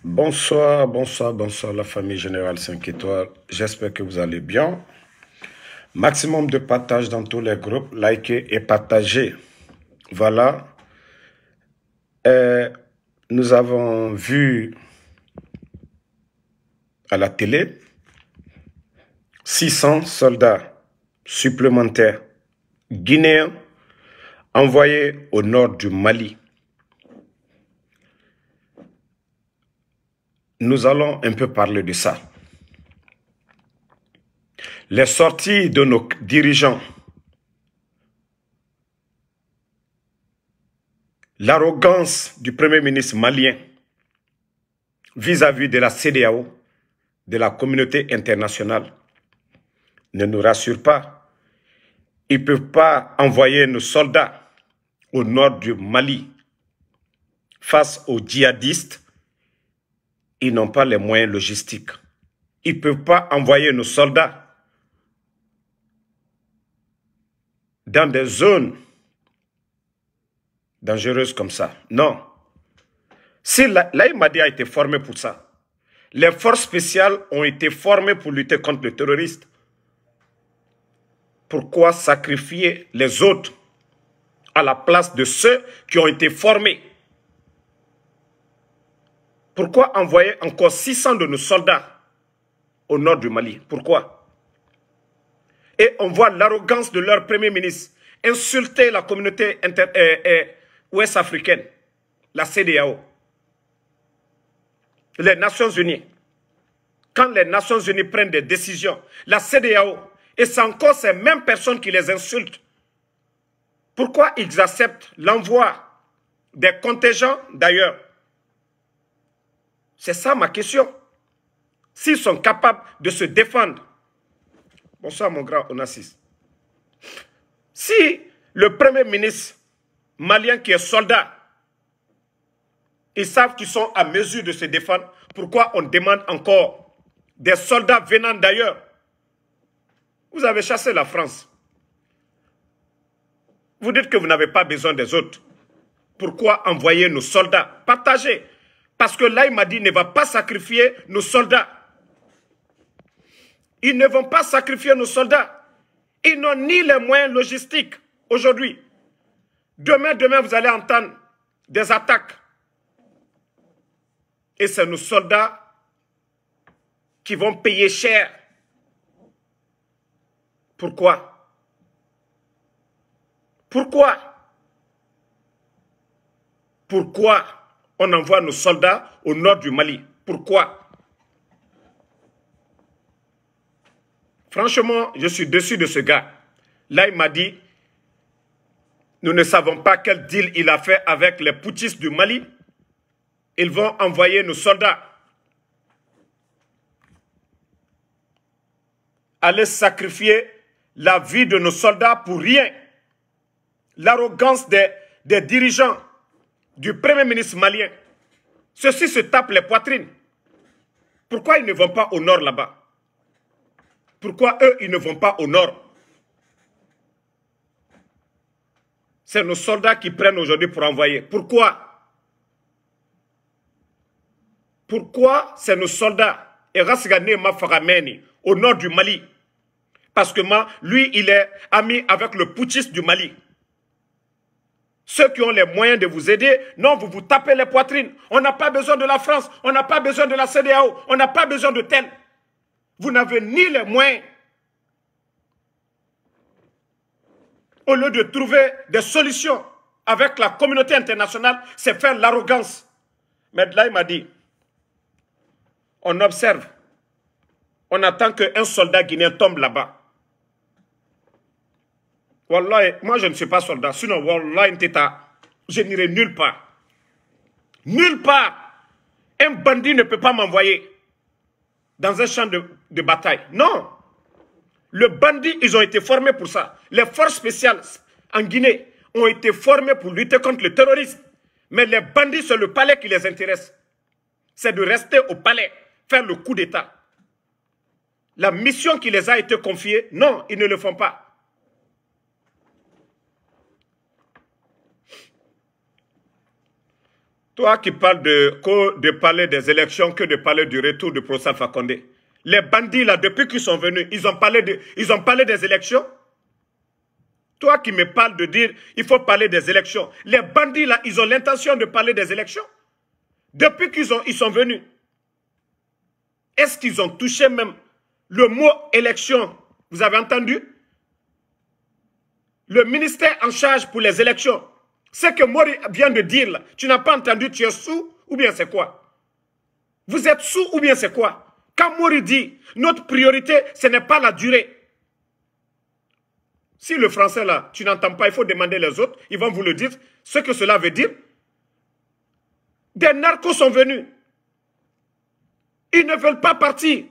Bonsoir, bonsoir, bonsoir la famille Générale 5 étoiles. J'espère que vous allez bien. Maximum de partage dans tous les groupes, likez et partagez. Voilà. Euh, Nous avons vu à la télé 600 soldats supplémentaires guinéens envoyés au nord du Mali. Nous allons un peu parler de ça. Les sorties de nos dirigeants, l'arrogance du Premier ministre malien vis-à-vis de la CEDEAO, de la communauté internationale, ne nous rassure pas. Ils ne peuvent pas envoyer nos soldats au nord du Mali face aux djihadistes. Ils n'ont pas les moyens logistiques. Ils ne peuvent pas envoyer nos soldats dans des zones dangereuses comme ça. Non. Si l'Aïmadi a été formé pour ça, les forces spéciales ont été formées pour lutter contre les terroristes. Pourquoi sacrifier les autres à la place de ceux qui ont été formés? Pourquoi envoyer encore 600 de nos soldats au nord du Mali? Pourquoi? Et on voit l'arrogance de leur Premier ministre insulter la communauté ouest-africaine, la CEDEAO, les Nations Unies. Quand les Nations Unies prennent des décisions, la CEDEAO, et c'est encore ces mêmes personnes qui les insultent. Pourquoi ils acceptent l'envoi des contingents d'ailleurs? C'est ça ma question. S'ils sont capables de se défendre. Bonsoir mon grand Onassis. Si le Premier ministre malien qui est soldat, ils savent qu'ils sont à mesure de se défendre, pourquoi on demande encore des soldats venant d'ailleurs? Vous avez chassé la France. Vous dites que vous n'avez pas besoin des autres. Pourquoi envoyer nos soldats? Partagez. Parce que l'Aïmadi ne va pas sacrifier nos soldats. Ils ne vont pas sacrifier nos soldats. Ils n'ont ni les moyens logistiques aujourd'hui. Demain, vous allez entendre des attaques. Et c'est nos soldats qui vont payer cher. Pourquoi? Pourquoi? Pourquoi on envoie nos soldats au nord du Mali? Pourquoi? Franchement, je suis déçu de ce gars. Là, il m'a dit, nous ne savons pas quel deal il a fait avec les putschistes du Mali. Ils vont envoyer nos soldats. Aller sacrifier la vie de nos soldats pour rien. L'arrogance des dirigeants du Premier ministre malien. Ceux-ci se tapent les poitrines. Pourquoi ils ne vont pas au nord là-bas? Pourquoi eux, ils ne vont pas au nord? C'est nos soldats qui prennent aujourd'hui pour envoyer. Pourquoi? Pourquoi c'est nos soldats? Et Rasgane Mafarameni, au nord du Mali. Parce que lui, il est ami avec le putschiste du Mali. Ceux qui ont les moyens de vous aider, non, vous vous tapez les poitrines. On n'a pas besoin de la France, on n'a pas besoin de la CEDEAO, on n'a pas besoin de tel. Vous n'avez ni les moyens. Au lieu de trouver des solutions avec la communauté internationale, c'est faire l'arrogance. Mais là, il m'a dit, on observe, on attend qu'un soldat guinéen tombe là-bas. Wallah, moi je ne suis pas soldat, sinon Wallah, je n'irai nulle part. Nulle part. Un bandit ne peut pas m'envoyer dans un champ de bataille. Non. Le bandit, ils ont été formés pour ça. Les forces spéciales en Guinée ont été formées pour lutter contre le terrorisme. Mais les bandits, c'est le palais qui les intéresse. C'est de rester au palais, faire le coup d'État. La mission qui les a été confiée, non, ils ne le font pas. Toi qui parles de parler des élections que de parler du retour de Prof. Alpha Condé. Les bandits là, depuis qu'ils sont venus, ils ont parlé des élections. Toi qui me parles de dire il faut parler des élections. Les bandits là, ils ont l'intention de parler des élections. Depuis ils sont venus. Est-ce qu'ils ont touché même le mot élection? Vous avez entendu? Le ministère en charge pour les élections. Ce que Mori vient de dire là, tu n'as pas entendu, tu es sous ou bien c'est quoi? Vous êtes sous ou bien c'est quoi? Quand Mori dit, notre priorité, ce n'est pas la durée. Si le français là, tu n'entends pas, il faut demander les autres, ils vont vous le dire, ce que cela veut dire. Des narcos sont venus. Ils ne veulent pas partir.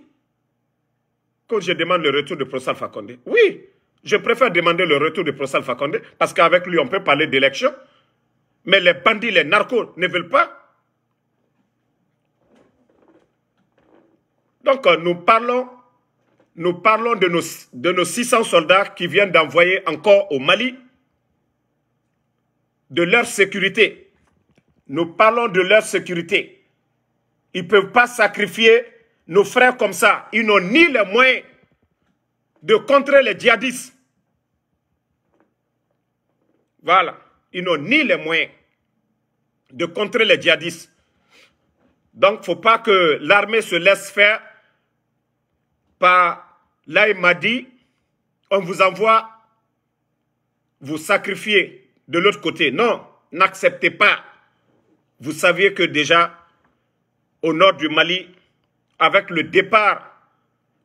Quand je demande le retour de Prof. Alpha Condé, oui, je préfère demander le retour de Prof. Alpha Condé, parce qu'avec lui, on peut parler d'élection. Mais les bandits, les narcos ne veulent pas. Donc, nous parlons de nos 600 soldats qui viennent d'envoyer encore au Mali, de leur sécurité. Nous parlons de leur sécurité. Ils ne peuvent pas sacrifier nos frères comme ça. Ils n'ont ni les moyens de contrer les djihadistes. Voilà. Ils n'ont ni les moyens de contrer les djihadistes. Donc, il ne faut pas que l'armée se laisse faire par là, il m'a dit, on vous envoie vous sacrifier de l'autre côté. Non, n'acceptez pas. Vous saviez que déjà, au nord du Mali, avec le départ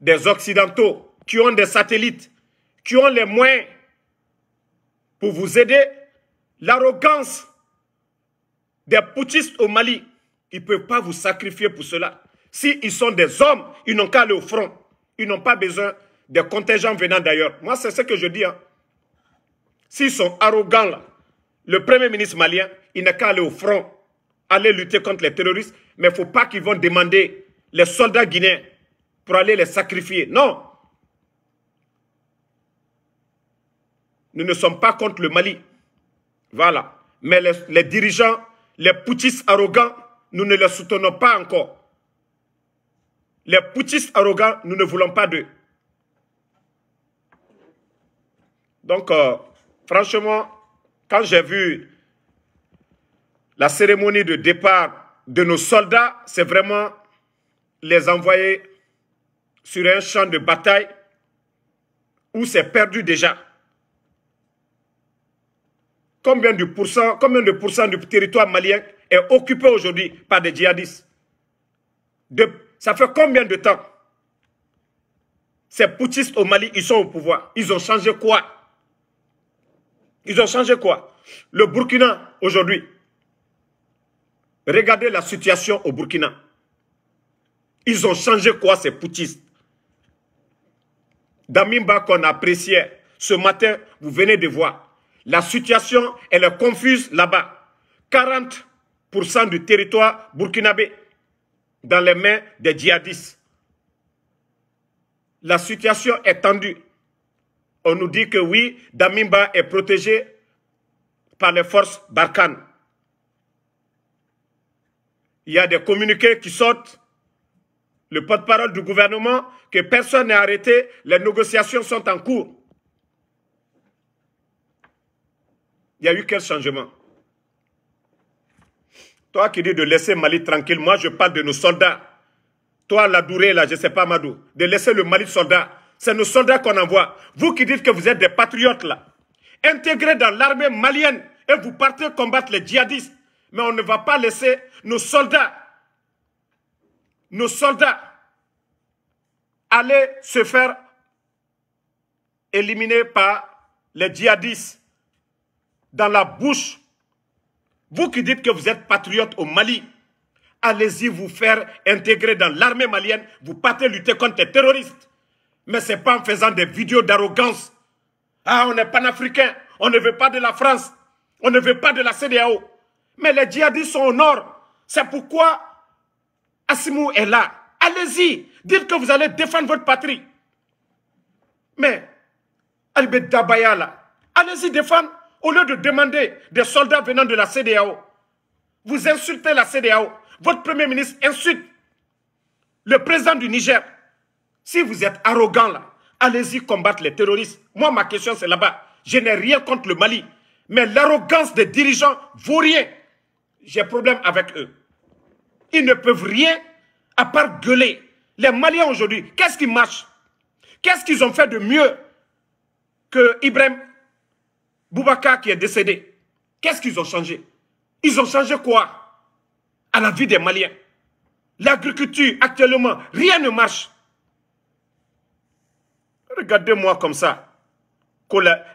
des Occidentaux qui ont des satellites, qui ont les moyens pour vous aider, l'arrogance des putschistes au Mali, ils ne peuvent pas vous sacrifier pour cela. S'ils sont des hommes, ils n'ont qu'à aller au front. Ils n'ont pas besoin des contingents venant d'ailleurs. Moi, c'est ce que je dis. Hein. S'ils sont arrogants, là, le premier ministre malien, il n'a qu'à aller au front, aller lutter contre les terroristes. Mais il ne faut pas qu'ils vont demander les soldats guinéens pour aller les sacrifier. Non. Nous ne sommes pas contre le Mali. Voilà. Mais les dirigeants, les putschistes arrogants, nous ne les soutenons pas encore. Les putschistes arrogants, nous ne voulons pas d'eux. Donc, franchement, quand j'ai vu la cérémonie de départ de nos soldats, c'est vraiment les envoyer sur un champ de bataille où c'est perdu déjà. Combien de pourcents du territoire malien est occupé aujourd'hui par des djihadistes? Ça fait combien de temps? Ces putschistes au Mali, ils sont au pouvoir. Ils ont changé quoi? Ils ont changé quoi? Le Burkina, aujourd'hui. Regardez la situation au Burkina. Ils ont changé quoi, ces putschistes? Damimba qu'on appréciait ce matin, vous venez de voir. La situation, elle est confuse là-bas. 40% du territoire burkinabé dans les mains des djihadistes. La situation est tendue. On nous dit que oui, Damimba est protégé par les forces Barkhane. Il y a des communiqués qui sortent. Le porte-parole du gouvernement, que personne n'est arrêté, les négociations sont en cours. Il y a eu quel changement? Toi qui dis de laisser Mali tranquille, moi je parle de nos soldats. Toi, la Douré, là, je ne sais pas, Madou, de laisser le Mali soldat. C'est nos soldats qu'on envoie. Vous qui dites que vous êtes des patriotes, là, intégrés dans l'armée malienne et vous partez combattre les djihadistes. Mais on ne va pas laisser nos soldats aller se faire éliminer par les djihadistes dans la bouche. Vous qui dites que vous êtes patriotes au Mali, allez-y vous faire intégrer dans l'armée malienne, vous partez lutter contre les terroristes. Mais ce n'est pas en faisant des vidéos d'arrogance. Ah, on est panafricain, on ne veut pas de la France, on ne veut pas de la CEDEAO. Mais les djihadistes sont au nord. C'est pourquoi Assimou est là. Allez-y, dites que vous allez défendre votre patrie. Mais, Albert Dabaya là, allez-y défendre au lieu de demander des soldats venant de la CEDEAO. Vous insultez la CEDEAO. Votre Premier ministre insulte le président du Niger. Si vous êtes arrogant là, allez-y combattre les terroristes. Moi, ma question c'est là-bas. Je n'ai rien contre le Mali. Mais l'arrogance des dirigeants vaut rien. J'ai problème avec eux. Ils ne peuvent rien à part gueuler. Les Maliens aujourd'hui, qu'est-ce qui marche? Qu'est-ce qu'ils ont fait de mieux que Ibrahim Boubacar qui est décédé? Qu'est-ce qu'ils ont changé? Ils ont changé quoi à la vie des Maliens? L'agriculture, actuellement, rien ne marche. Regardez-moi comme ça.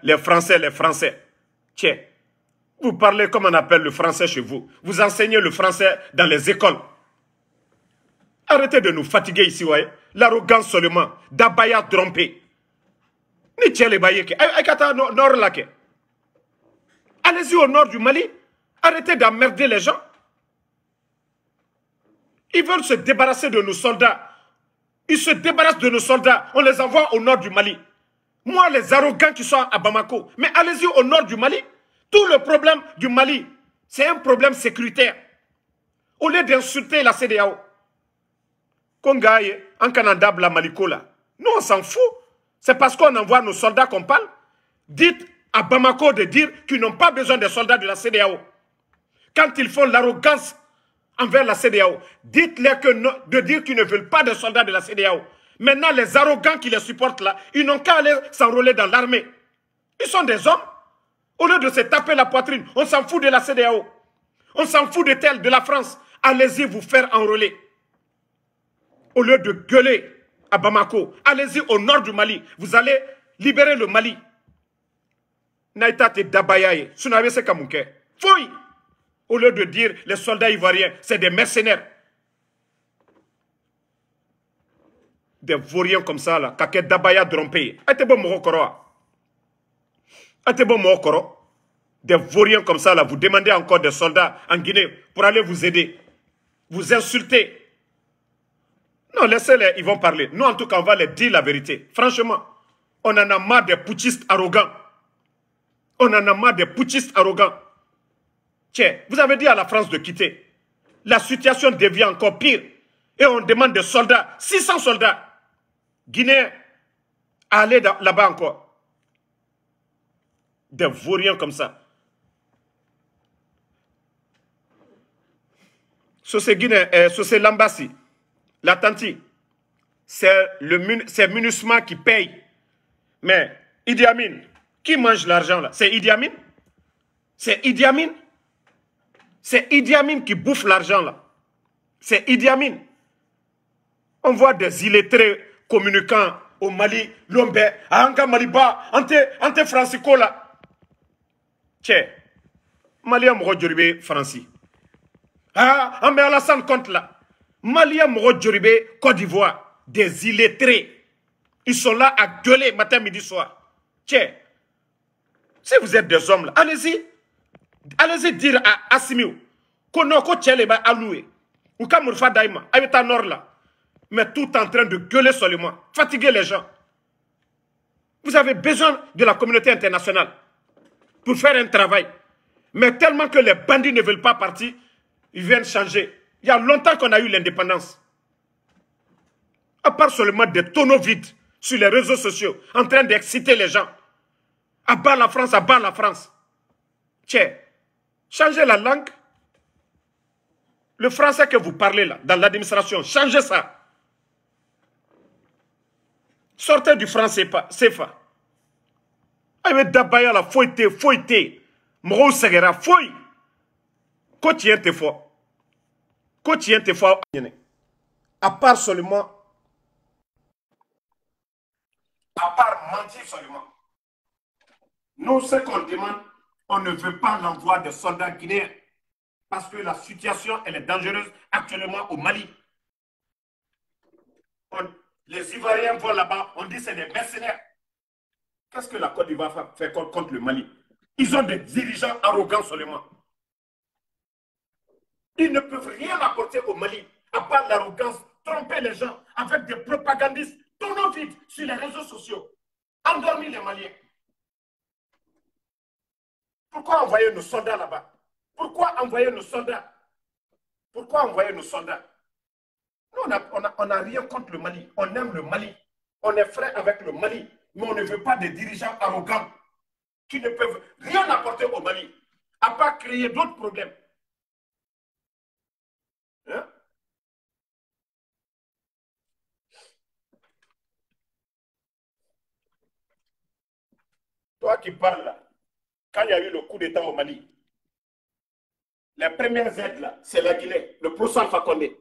Les Français. Tiens, vous parlez comme on appelle le français chez vous. Vous enseignez le français dans les écoles. Arrêtez de nous fatiguer ici, ouais. L'arrogance seulement. D'Abaya trompé. Ni tchè les baïeke. Nord là. Allez-y au nord du Mali. Arrêtez d'emmerder les gens. Ils veulent se débarrasser de nos soldats. Ils se débarrassent de nos soldats. On les envoie au nord du Mali. Moi, les arrogants qui sont à Bamako. Mais allez-y au nord du Mali. Tout le problème du Mali, c'est un problème sécuritaire. Au lieu d'insulter la CEDEAO. Kongaye, en Canada, la Maliko là. Nous, on s'en fout. C'est parce qu'on envoie nos soldats qu'on parle. Dites à Bamako de dire qu'ils n'ont pas besoin des soldats de la CEDEAO. Quand ils font l'arrogance envers la CEDEAO, dites-leur de dire qu'ils ne veulent pas de soldats de la CEDEAO. Maintenant, les arrogants qui les supportent là, ils n'ont qu'à aller s'enrôler dans l'armée. Ils sont des hommes. Au lieu de se taper la poitrine, on s'en fout de la CEDEAO. On s'en fout de la France. Allez-y vous faire enrôler. Au lieu de gueuler à Bamako, allez-y au nord du Mali. Vous allez libérer le Mali. Naïta te dabayaye. Sunave se kamouke. Fouille. Au lieu de dire les soldats ivoiriens, c'est des mercenaires. Des vauriens comme ça, là. Kake dabaya drompé. Ate bon morokoro. Ate bon morokoro. Des vauriens comme ça, là. Vous demandez encore des soldats en Guinée pour aller vous aider. Vous insulter. Non, laissez-les, ils vont parler. Nous, en tout cas, on va les dire la vérité. Franchement, on en a marre des putschistes arrogants. On en a marre des putschistes arrogants. Tiens, vous avez dit à la France de quitter. La situation devient encore pire. Et on demande des soldats, 600 soldats guinéens, à aller là-bas encore. Des vauriens comme ça. C'est Guinée, c'est l'ambassade. La tanti, c'est MINUSMA qui paye. Mais Idi Amin, qui mange l'argent là? C'est Idi Amin? C'est Idi Amin? C'est Idi Amin qui bouffe l'argent là. C'est Idi Amin. On voit des illettrés communicants au Mali, Lombe, à Anga Maliba, Ante Francisco là. Tiens, Mali a moro djoribe Franci. Ah, Amé Alassane compte là. Mali a moro djoribe Côte d'Ivoire. Des illettrés. Ils sont là à gueuler matin, midi, soir. Tiens, si vous êtes des hommes là, allez-y. Allez-y dire à Assimiou qu'on a ba alloué. Ou Kamurfa Daima, Ayota Nord là. Mais tout en train de gueuler seulement. Fatiguer les gens. Vous avez besoin de la communauté internationale pour faire un travail. Mais tellement que les bandits ne veulent pas partir, ils viennent changer. Il y a longtemps qu'on a eu l'indépendance. À part seulement des tonneaux vides sur les réseaux sociaux, en train d'exciter les gens. À bas la France, à bas la France. Tiens, changez la langue. Le français que vous parlez là, dans l'administration, changez ça. Sortez du français CFA. Aïe, d'abaya la fouille. Moro segera fouille. Quotien te fort. Quotien te fort. À part seulement. À part mentir seulement. Nous, ce qu'on demande, on ne veut pas l'envoi de soldats guinéens. Parce que la situation, elle est dangereuse actuellement au Mali. Les Ivoiriens vont là-bas, on dit que c'est des mercenaires. Qu'est-ce que la Côte d'Ivoire fait contre le Mali? Ils ont des dirigeants arrogants seulement. Ils ne peuvent rien apporter au Mali, à part l'arrogance, tromper les gens avec des propagandistes tonneaux vides sur les réseaux sociaux. Endormir les Maliens. Pourquoi envoyer nos soldats là-bas? Pourquoi envoyer nos soldats Pourquoi envoyer nos soldats? Nous, on n'a rien contre le Mali. On aime le Mali. On est frère avec le Mali. Mais on ne veut pas des dirigeants arrogants qui ne peuvent rien apporter au Mali, à part créer d'autres problèmes. Hein? Toi qui parles là, quand il y a eu le coup d'État au Mali, les premières aides là, c'est la Guinée, le professeur Alpha Condé.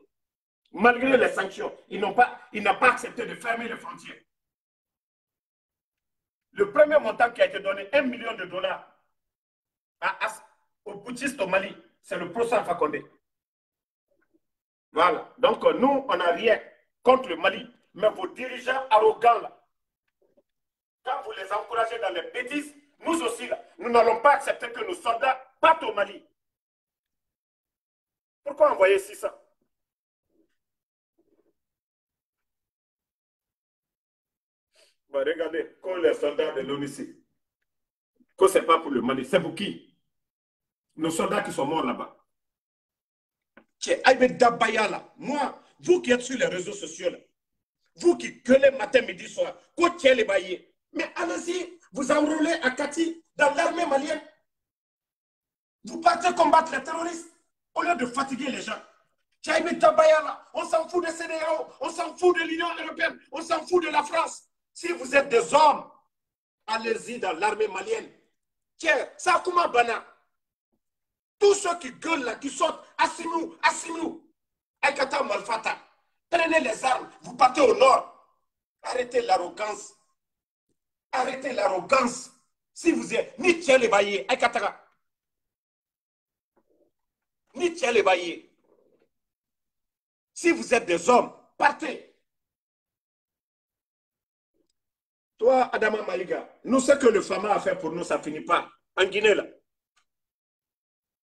Malgré les sanctions, il n'a pas accepté de fermer les frontières. Le premier montant qui a été donné, 1 million de dollars aux putschistes au Mali, c'est le professeur Alpha Condé. Voilà. Donc, nous, on n'a rien contre le Mali. Mais vos dirigeants arrogants, là, quand vous les encouragez dans les bêtises, nous aussi, là, nous n'allons pas accepter que nos soldats partent au Mali. Pourquoi envoyer 600? Bah, regardez, quand les soldats de l'ONU, que ce n'est pas pour le Mali, c'est pour qui? Nos soldats qui sont morts là-bas. Moi, vous qui êtes sur les réseaux sociaux, là, vous qui gueulez matin, midi, soir, mais allez-y, vous enrôlez à Kati dans l'armée malienne. Vous partez combattre les terroristes au lieu de fatiguer les gens. On s'en fout de CEDEAO, on s'en fout de l'Union européenne, on s'en fout de la France. Si vous êtes des hommes, allez-y dans l'armée malienne. Tiens, ça comment bana? Tous ceux qui gueulent là, qui sortent, Assimou, Aikata Malfata, prenez les armes, vous partez au nord. Arrêtez l'arrogance. Arrêtez l'arrogance. Si vous êtes ni tiens les baillés, Aikatara, ni tiens les baillés. Si vous êtes des hommes, partez. Toi, Adama Maliga, nous, ce que le FAMA a fait pour nous, ça ne finit pas. En Guinée, là,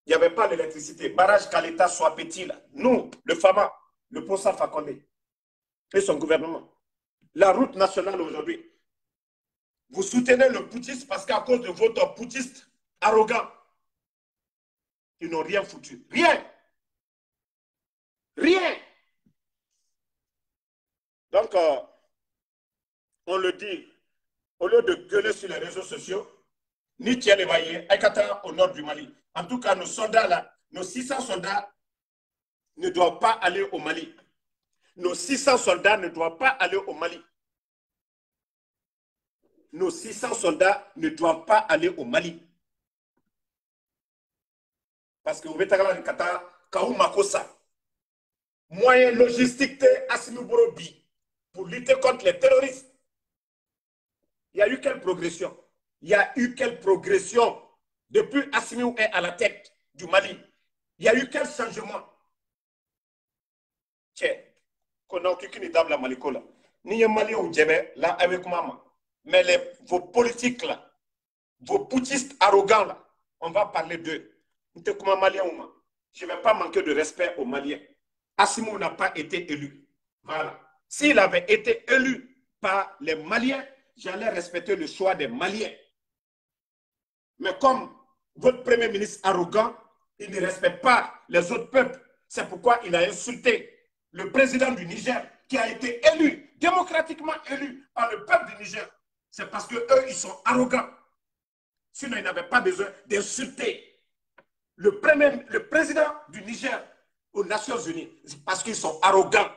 il n'y avait pas d'électricité. Barrage Kaleta soit petit, là. Nous, le FAMA, le professeur Fakonde et son gouvernement. La route nationale aujourd'hui. Vous soutenez le putschiste parce qu'à cause de votre putschiste arrogant, ils n'ont rien foutu. Rien. Rien. Donc, on le dit, au lieu de gueuler sur les réseaux sociaux, ni Tiens les Baillés, Aikata au nord du Mali. En tout cas, nos soldats là, nos 600 soldats ne doivent pas aller au Mali. Nos 600 soldats ne doivent pas aller au Mali. Nos 600 soldats ne doivent pas aller au Mali. Parce que vous êtes à Kata, Makosa, moyen logistique Assimi Borobi pour lutter contre les terroristes. Il y a eu quelle progression? Il y a eu quelle progression depuis Assimi est à la tête du Mali? Il y a eu quel changement? Tiens, qu'on a aucune dame la Malikola. Ni un Mali ou Djebe, là avec maman. Mais vos politiques là, vos putschistes arrogants là, on va parler d'eux. Je ne vais pas manquer de respect aux Maliens. Assimou n'a pas été élu. Voilà. S'il avait été élu par les Maliens, j'allais respecter le choix des Maliens. Mais comme votre premier ministre arrogant, il ne respecte pas les autres peuples. C'est pourquoi il a insulté le président du Niger, qui a été élu, démocratiquement élu par le peuple du Niger. C'est parce qu'eux, ils sont arrogants. Sinon, ils n'avaient pas besoin d'insulter le président du Niger aux Nations Unies. C'est parce qu'ils sont arrogants.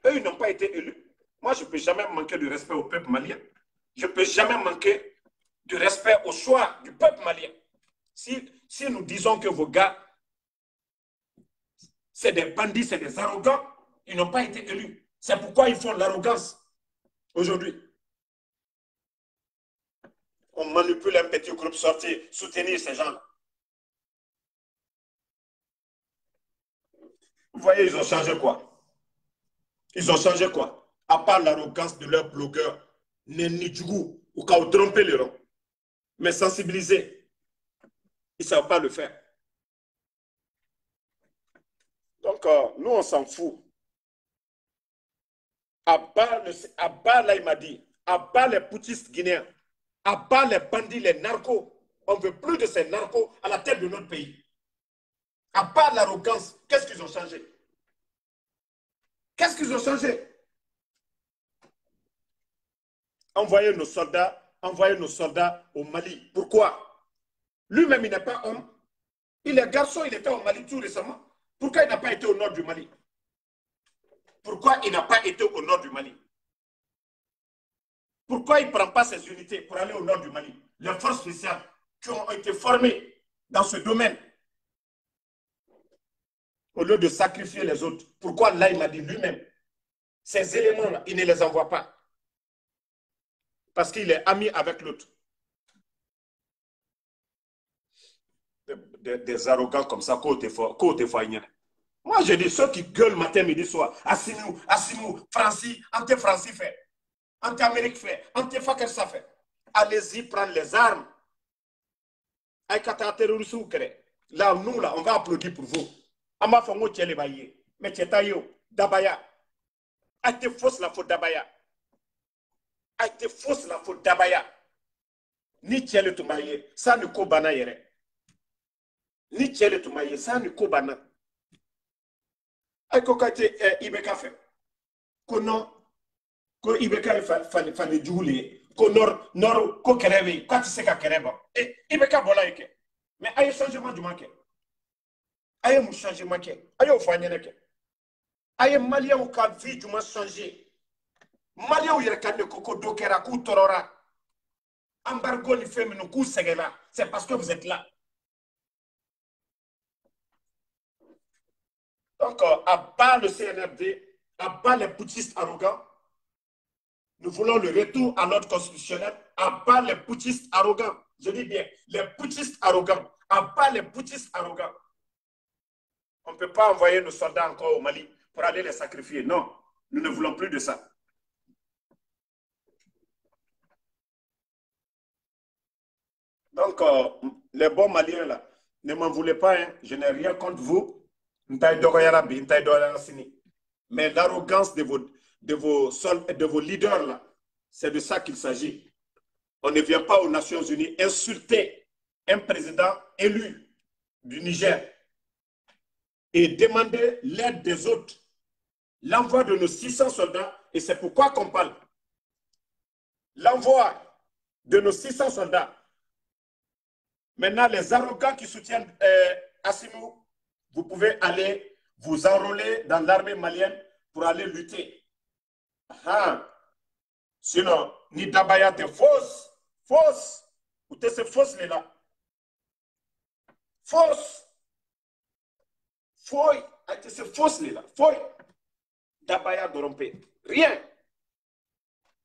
Eux, ils n'ont pas été élus. Moi, je ne peux jamais manquer de respect au peuple malien. Je ne peux jamais manquer de respect au choix du peuple malien. Si nous disons que vos gars, c'est des bandits, c'est des arrogants, ils n'ont pas été élus. C'est pourquoi ils font l'arrogance aujourd'hui. On manipule un petit groupe sorti, soutenir ces gens-là. Vous voyez, ils ont changé quoi? Ils ont changé quoi? À part l'arrogance de leurs blogueurs, Neni Djougou, ou quand on tromper les rangs. Mais sensibiliser, ils ne savent pas le faire. Donc, nous, on s'en fout. À bas là, il m'a dit, à bas les putschistes guinéens, à bas les bandits, les narcos. On ne veut plus de ces narcos à la tête de notre pays. À part l'arrogance, qu'est-ce qu'ils ont changé? Qu'est-ce qu'ils ont changé? Envoyer nos soldats au Mali. Pourquoi? Lui-même, il n'est pas homme. Il est garçon, il était au Mali tout récemment. Pourquoi il n'a pas été au nord du Mali? Pourquoi il n'a pas été au nord du Mali? Pourquoi il ne prend pas ses unités pour aller au nord du Mali? Les forces spéciales qui ont été formées dans ce domaine, au lieu de sacrifier les autres. Pourquoi là, il m'a dit lui-même, ces éléments-là, il ne les envoie pas. Parce qu'il est ami avec l'autre. Des arrogants comme ça, côté fort. Moi, je dis ceux qui gueulent matin, midi, soir. Assimou, Francis, Francis fait. Amérique fait. Fakir ça fait. Allez-y, prendre les armes. Là, nous, là, on va applaudir pour vous. Ama fongo tchele baye. Mais tchetayo, dabaya. A été fausse la faute dabaya. A été fausse la faute dabaya. Ni tchele tumaye, ça ne kobana yere. Ni tchele tumaye, ça ne kobana. Ay ko kate ibeka fait. Kono ko ibeka fallait jouer. Ko nor ko kerebe, ko tise ka kereba. Ibeka bola yeke. Mais ay changement du manque. Aye mou changement ke. Aye ou fanyene ke. Aye malien ou ka vie du moins changer. Malien ou yere kande koko dokera kou torora. Embargo ni féminin kou segela. C'est parce que vous êtes là. Donc, à bas le CNRD, à bas les putschistes arrogants, nous voulons le retour à l'ordre constitutionnel, à bas les putschistes arrogants. Je dis bien, les putschistes arrogants, à bas les putschistes arrogants. On ne peut pas envoyer nos soldats encore au Mali pour aller les sacrifier. Non, nous ne voulons plus de ça. Donc, les bons Maliens, là, ne m'en voulez pas, hein. Je n'ai rien contre vous. Mais l'arrogance de vos leaders, là, c'est de ça qu'il s'agit. On ne vient pas aux Nations Unies insulter un président élu du Niger et demander l'aide des autres. L'envoi de nos 600 soldats, et c'est pourquoi qu'on parle. L'envoi de nos 600 soldats. Maintenant, les arrogants qui soutiennent Assimou, vous pouvez aller vous enrôler dans l'armée malienne pour aller lutter. Ah. Sinon, ni Dabaya de fausse. Ou t'es ce fausse là. Fausse. Foi. C'est fausse là. Foi. Dabaya de romper. Rien.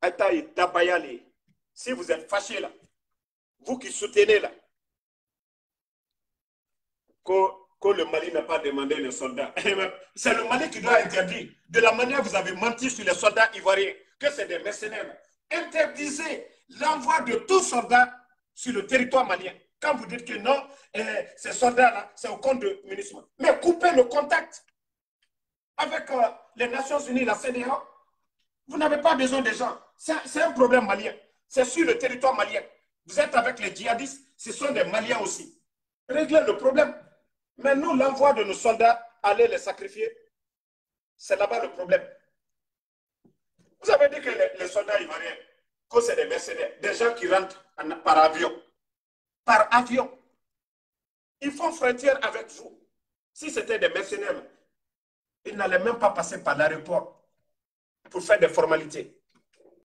Dabaya les. Si vous êtes fâché là, vous qui soutenez là, que le Mali n'a pas demandé les soldats. C'est le Mali qui doit interdire. De la manière que vous avez menti sur les soldats ivoiriens, que c'est des mercenaires. Interdisez l'envoi de tous soldats sur le territoire malien. Quand vous dites que non, ces soldats-là, c'est au compte de MINUSMA. Mais coupez le contact avec les Nations Unies, la CEDEAO. Vous n'avez pas besoin des gens. C'est un problème malien. C'est sur le territoire malien. Vous êtes avec les djihadistes, ce sont des Maliens aussi. Réglez le problème. Mais nous, l'envoi de nos soldats, aller les sacrifier, c'est là-bas le problème. Vous avez dit que les soldats ivoiriens, que c'est des mercenaires, des gens qui rentrent par avion. Par avion. Ils font frontière avec vous. Si c'était des mercenaires, ils n'allaient même pas passer par l'aéroport pour faire des formalités.